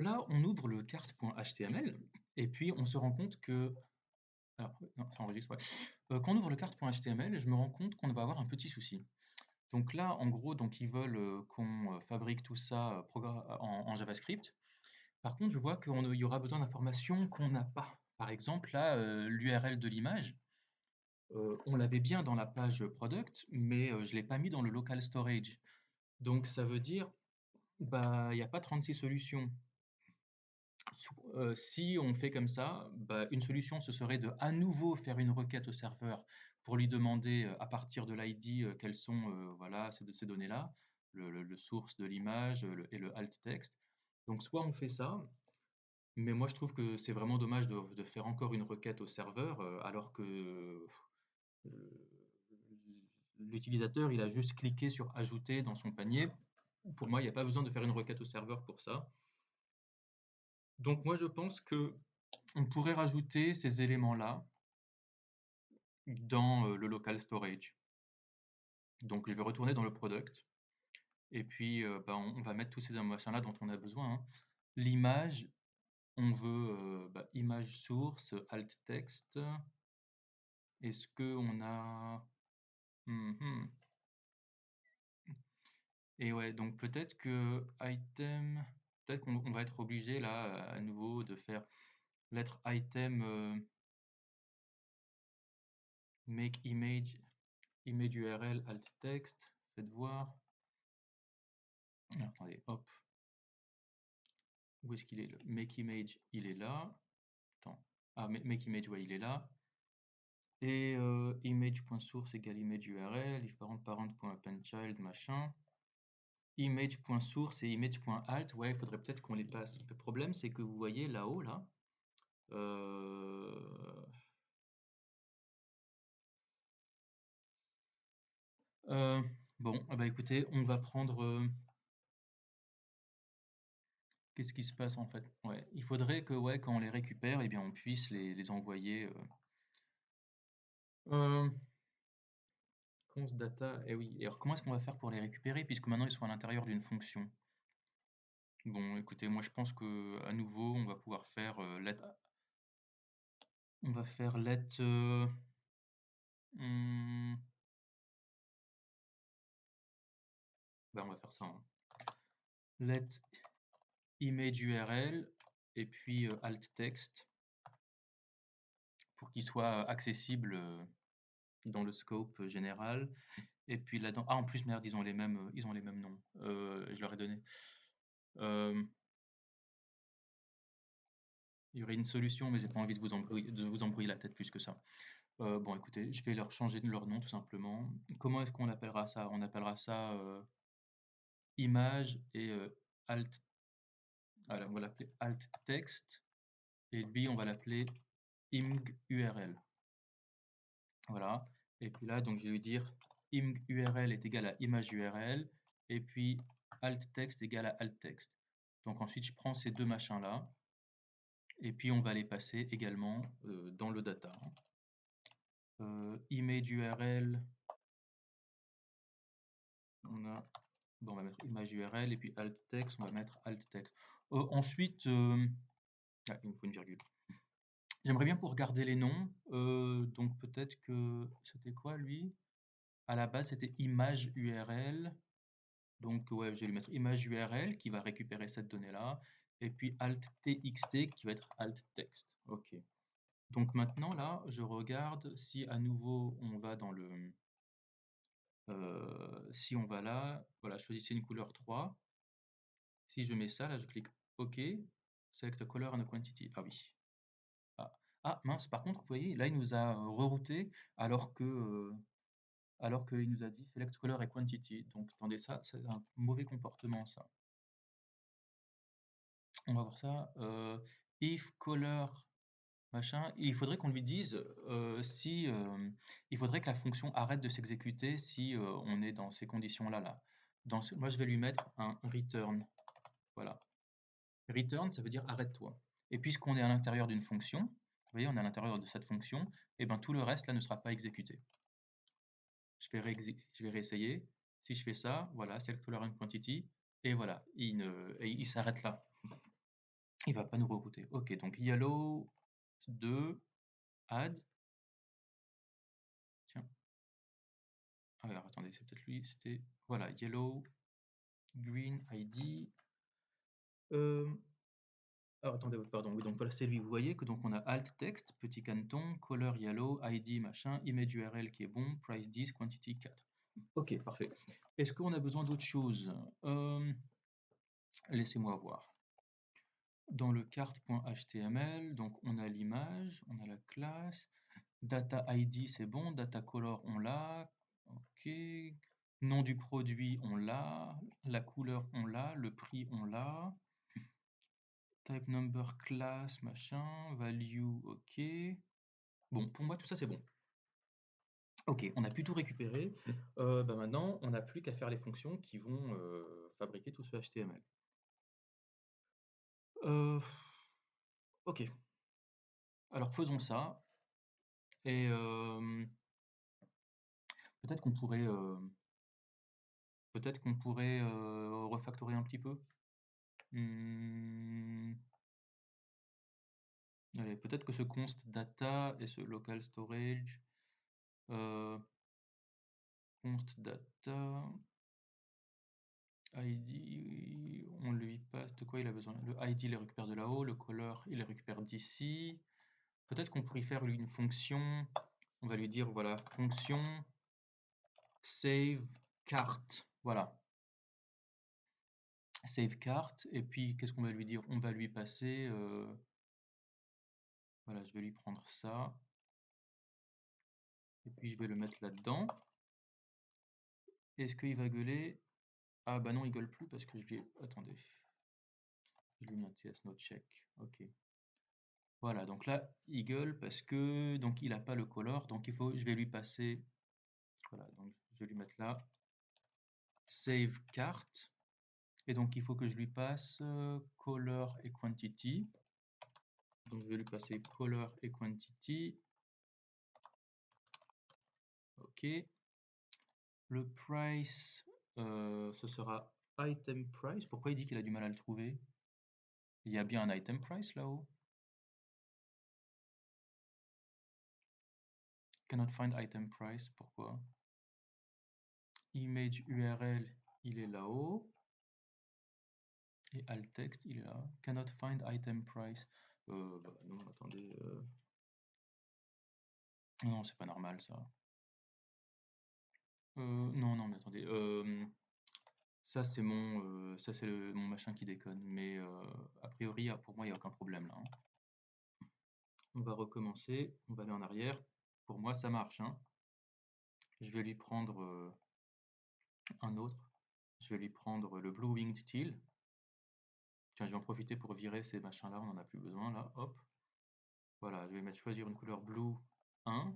là, on ouvre le carte.html et puis on se rend compte que alors, non, ça enregistre, ouais. Quand on ouvre le carte.html, je me rends compte qu'on va avoir un petit souci. Donc là, en gros, donc ils veulent, qu'on, fabrique tout ça, en JavaScript. Par contre, je vois qu'il y aura besoin d'informations qu'on n'a pas. Par exemple, là, l'URL de l'image, on l'avait bien dans la page product, mais je ne l'ai pas mis dans le local storage. Donc ça veut dire, bah, il n'y a pas 36 solutions. Si on fait comme ça, bah, une solution, ce serait de à nouveau faire une requête au serveur pour lui demander à partir de l'ID quelles sont voilà, ces données-là, le source de l'image et le alt text. Donc soit on fait ça, mais moi je trouve que c'est vraiment dommage de faire encore une requête au serveur alors que l'utilisateur il a juste cliqué sur ajouter dans son panier. Pour moi, il n'y a pas besoin de faire une requête au serveur pour ça. Donc moi je pense que on pourrait rajouter ces éléments-là dans le local storage. Donc je vais retourner dans le product et puis bah, on va mettre tous ces machins-là dont on a besoin, hein. L'image, on veut bah, image source, alt text. Est-ce qu'on a... Mhm. Et ouais, donc peut-être que item, peut-être qu'on va être obligé là à nouveau de faire lettre item make image URL alt text. Faites voir. Alors, attendez, hop. Où est-ce qu'il est, le make image? Il est là. Attends. Ah, make image, ouais, il est là. Et image.source égale image URL, if parent.appendChild, machin. Image.source et image.alt, ouais, il faudrait peut-être qu'on les passe. Le problème, c'est que vous voyez là-haut, là, euh, euh, bon, ah bah écoutez, on va prendre... qu'est-ce qui se passe en fait? Ouais, il faudrait que ouais, quand on les récupère, eh bien, on puisse les envoyer... const data, eh oui. Et alors comment est-ce qu'on va faire pour les récupérer puisque maintenant ils sont à l'intérieur d'une fonction? Bon, écoutez, moi je pense que à nouveau on va pouvoir faire on va faire let hmm, ben, on va faire ça, hein. Let image URL et puis alt text pour qu'il soit accessible dans le scope général. Et puis là-dedans, ah en plus merde, ils ont les mêmes noms. Je leur ai donné. Euh, il y aurait une solution, mais j'ai pas envie de vous embrouiller la tête plus que ça. Bon, écoutez, je vais leur changer de leur nom tout simplement. Comment est-ce qu'on appellera ça? On appellera ça image et alt. Alors, on va l'appeler alt text et lui, on va l'appeler img URL. Voilà. Et puis là, donc je vais lui dire img URL est égal à image URL et puis alt text égale à alt text. Donc ensuite, je prends ces deux machins-là et puis on va les passer également dans le data. Image URL, on a, bon, on va mettre image URL et puis alt text, on va mettre alt text. Ensuite, ah, il me faut une virgule. J'aimerais bien pour garder les noms, donc peut-être que c'était quoi lui? À la base, c'était image URL. Donc, ouais, je vais lui mettre image URL qui va récupérer cette donnée-là. Et puis alt txt qui va être alt text. OK. Donc maintenant, là, je regarde si à nouveau on va dans le... si on va là, voilà, choisissez une couleur 3. Si je mets ça, là, je clique OK. Select a color and a quantity. Ah oui. Ah, ah, mince, par contre, vous voyez, là, il nous a rerouté alors qu'il nous a dit select color et quantity. Donc, attendez, ça, c'est un mauvais comportement, ça. On va voir ça. If color machin, il faudrait qu'on lui dise si il faudrait que la fonction arrête de s'exécuter si on est dans ces conditions-là là. Moi, je vais lui mettre un return. Voilà. Return, ça veut dire arrête-toi. Et puisqu'on est à l'intérieur d'une fonction, vous voyez, on est à l'intérieur de cette fonction, et ben tout le reste là ne sera pas exécuté. Je vais réessayer. Si je fais ça, voilà, select color and quantity, et voilà, il s'arrête là. Il va pas nous rerouter. Ok, donc yellow 2 add. Tiens. Alors attendez, c'est peut-être lui. C'était voilà, yellow green ID. Alors attendez, pardon, oui, donc voilà, c'est lui. Vous voyez que donc on a alt text, petit caneton, color yellow, ID machin, image URL qui est bon, price 10, quantity 4. Ok, parfait. Est-ce qu'on a besoin d'autre chose? Laissez-moi voir. Dans le carte.html, donc on a l'image, on a la classe, data ID c'est bon, data color on l'a, ok, nom du produit on l'a, la couleur on l'a, le prix on l'a, type number class machin, value ok. Bon, pour moi tout ça c'est bon. Ok, on a pu tout récupérer. Bah maintenant on n'a plus qu'à faire les fonctions qui vont fabriquer tout ce HTML. Ok, alors faisons ça. Et peut-être qu'on pourrait, refactorer un petit peu. Allez, peut-être que ce const data et ce local storage, const data ID, on lui passe de quoi il a besoin. Le ID il les récupère de là-haut, le color il les récupère d'ici. Peut-être qu'on pourrait faire une fonction. On va lui dire voilà, fonction save cart. Voilà. Save cart. Et puis qu'est-ce qu'on va lui dire? On va lui passer. Voilà, je vais lui prendre ça. Et puis je vais le mettre là-dedans. Est-ce qu'il va gueuler? Ah bah non, il gueule plus parce que je lui ai... Attendez. Je lui ai mis un TS no check. Ok. Voilà, donc là, il gueule parce que donc il n'a pas le color. Donc il faut, je vais lui passer... Voilà, donc je vais lui mettre là. Save cart. Et donc il faut que je lui passe color et quantity. Donc je vais lui passer color et quantity. Ok. Le price, ce sera item price. Pourquoi il dit qu'il a du mal à le trouver? Il y a bien un item price là-haut. Cannot find item price. Pourquoi? Image URL, il est là-haut. Et alt text, il est là. Cannot find item price. Bah non, attendez. Non, c'est pas normal ça. Non, non, mais attendez. Ça, c'est mon, mon machin qui déconne. Mais a priori, pour moi, il n'y a aucun problème là, hein. On va recommencer. On va aller en arrière. Pour moi, ça marche, hein. Je vais lui prendre un autre. Je vais lui prendre le Blue Winged Teal. Tiens, je vais en profiter pour virer ces machins-là. On n'en a plus besoin là. Hop. Voilà, je vais mettre choisir une couleur blue 1.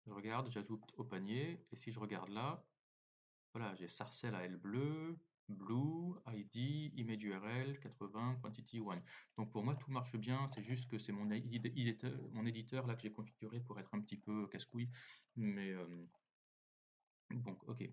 Je regarde, j'ajoute au panier. Et si je regarde là, voilà, j'ai Sarcelle à L bleu, blue, ID, image URL, 80, quantity 1. Donc pour moi, tout marche bien. C'est juste que c'est mon éditeur là que j'ai configuré pour être un petit peu casse-couille. Mais bon, ok.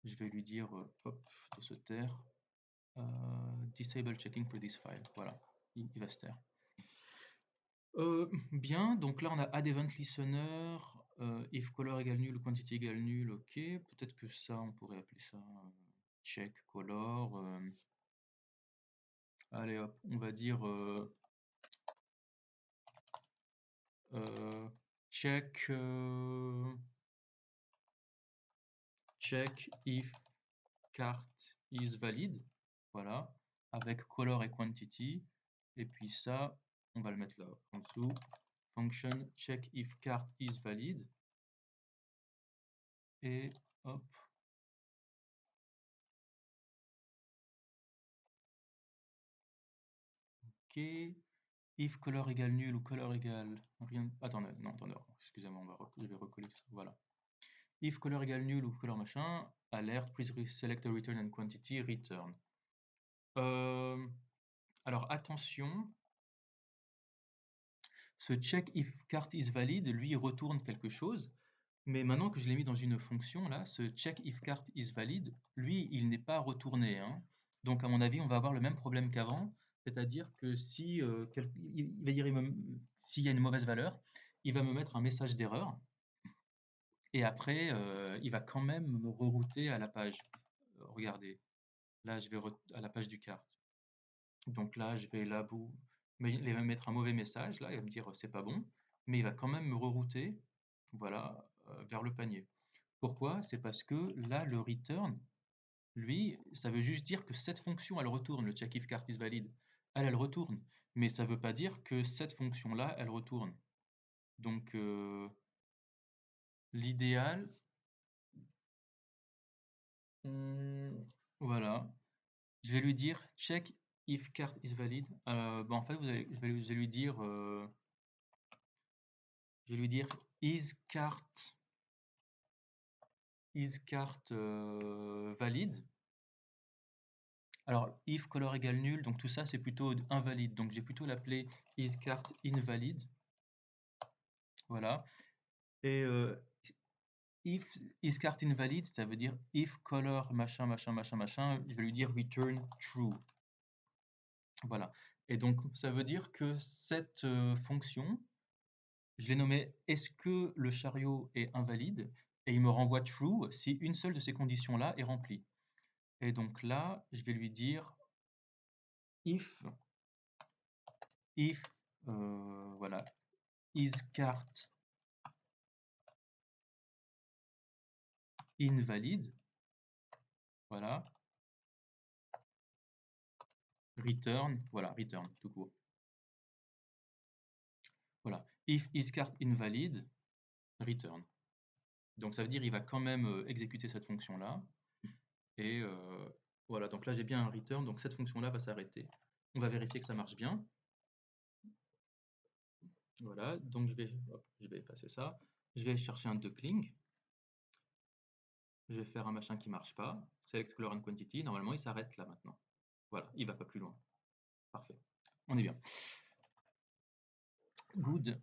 Je vais lui dire, hop, de se taire. Disable checking for this file. Voilà, il va se taire. Bien, donc là on a add event listener, if color égale nul, quantity égale nul, ok. Peut-être que ça, on pourrait appeler ça check color. Allez hop, on va dire check check if cart is valid. Voilà, avec color et quantity. Et puis ça, on va le mettre là en dessous. Function check if cart is valid. Et hop. Ok. If color égale nul ou color égale rien. Attendez, non, attendez, excusez-moi, je vais recoller tout ça. Voilà. If color égale nul ou color machin, alert, please select a return and quantity, return. Alors attention, ce check if cart is valid, lui, il retourne quelque chose. Mais maintenant que je l'ai mis dans une fonction, là, ce check if cart is valid, lui, il n'est pas retourné, hein. Donc, à mon avis, on va avoir le même problème qu'avant. C'est-à-dire que si il va dire, s'il y a une mauvaise valeur, il va me mettre un message d'erreur et après il va quand même me rerouter à la page. Regardez, là je vais à la page du kart. Donc là je vais là bout, mais il va me mettre un mauvais message, là il va me dire c'est pas bon, mais il va quand même me rerouter, voilà, vers le panier. Pourquoi? C'est parce que là le return, lui, ça veut juste dire que cette fonction, elle retourne, le check if cart is valid. Elle retourne. Mais ça ne veut pas dire que cette fonction-là, elle retourne. Donc, l'idéal, voilà, je vais lui dire check if cart is valid. En fait, je vais lui dire, is cart valid. Alors, if color égale nul, donc tout ça c'est plutôt invalide. Donc, je vais plutôt l'appeler is cart invalid. Voilà. Et if is cart invalid, ça veut dire if color machin, machin, machin, machin, je vais lui dire return true. Voilà. Et donc, ça veut dire que cette fonction, je l'ai nommée est-ce que le chariot est invalide? Et il me renvoie true si une seule de ces conditions-là est remplie. Et donc là, je vais lui dire if, voilà, is cart invalid, voilà, return, voilà, return, tout court. Voilà, if is cart invalid, return. Donc ça veut dire il va quand même exécuter cette fonction-là. Et voilà, donc là j'ai bien un return, donc cette fonction-là va s'arrêter. On va vérifier que ça marche bien. Voilà, donc je vais effacer ça. Je vais chercher un duckling. Je vais faire un machin qui marche pas. Select color and quantity. Normalement, il s'arrête là maintenant. Voilà, il va pas plus loin. Parfait. On est bien. Good.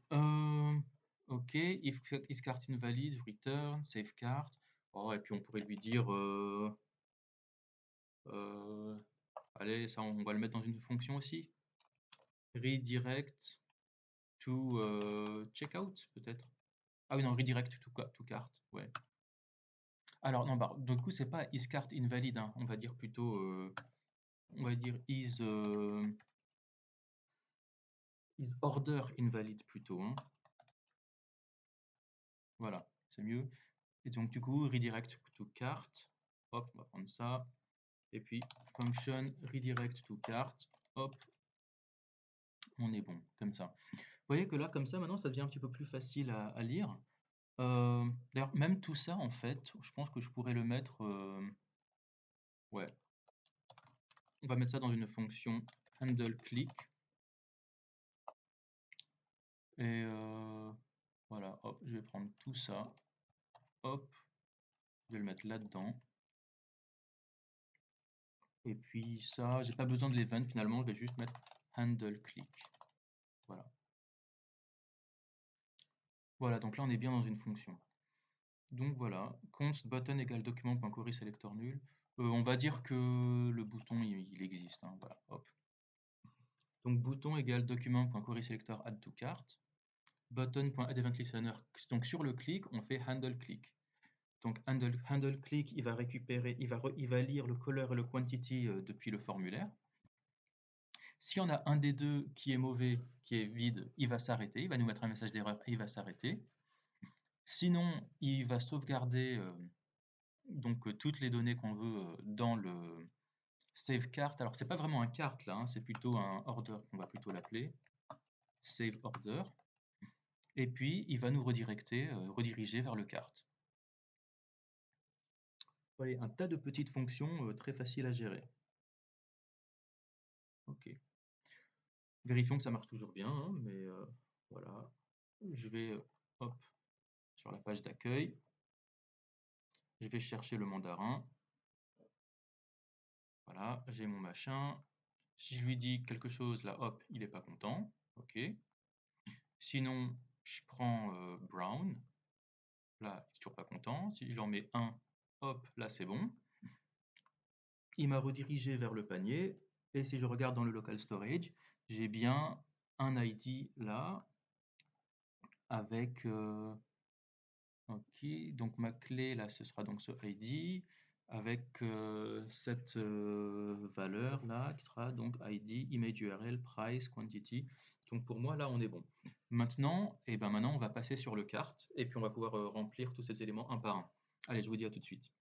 Ok, if is cart invalid, return, save cart. Oh, et puis on pourrait lui dire allez, ça on va le mettre dans une fonction aussi. Redirect to checkout peut-être. Ah oui non, redirect to cart, ouais. Alors non, bah, du coup c'est pas is cart invalid, hein. On va dire plutôt, on va dire is order invalid plutôt, hein. Voilà, c'est mieux. Et donc du coup redirect to cart, hop, on va prendre ça. Et puis function redirect to cart, hop, on est bon, comme ça. Vous voyez que là, comme ça, maintenant, ça devient un petit peu plus facile à lire. D'ailleurs, même tout ça, en fait, je pense que je pourrais le mettre... ouais. On va mettre ça dans une fonction handle click. Et voilà, hop, je vais prendre tout ça. Hop, je vais le mettre là-dedans. Et puis ça, j'ai pas besoin de l'event finalement, je vais juste mettre handle click. Voilà. Voilà, donc là on est bien dans une fonction. Donc voilà, const button égale document.query selector nul. On va dire que le bouton il existe, hein, voilà, hop. Donc bouton égale document.query selector add to cart. Button.addEventListener. Donc sur le clic, on fait handle click. Donc handle click, il va récupérer, il va lire le color et le quantity depuis le formulaire. S'il y en a un des deux qui est mauvais, qui est vide, il va s'arrêter, il va nous mettre un message d'erreur et il va s'arrêter. Sinon, il va sauvegarder donc toutes les données qu'on veut dans le save cart. Alors c'est pas vraiment un cart là, hein, c'est plutôt un order qu'on va plutôt l'appeler. Save order. Et puis il va nous rediriger vers le cart. Voilà, un tas de petites fonctions très faciles à gérer. Ok. Vérifions que ça marche toujours bien, hein, mais voilà. Je vais hop, sur la page d'accueil. Je vais chercher le mandarin. Voilà, j'ai mon machin. Si je lui dis quelque chose, là, hop, il n'est pas content. Ok. Sinon, je prends Brown. Là, il n'est toujours pas content. Si j'en mets un, hop, là, c'est bon. Il m'a redirigé vers le panier. Et si je regarde dans le local storage, j'ai bien un ID là, avec, ok, donc ma clé là, ce sera donc ce ID, avec cette valeur là, qui sera donc ID, image URL, price, quantity. Donc pour moi, là, on est bon. Maintenant, maintenant, on va passer sur le cart, et puis on va pouvoir remplir tous ces éléments un par un. Allez, je vous dis à tout de suite.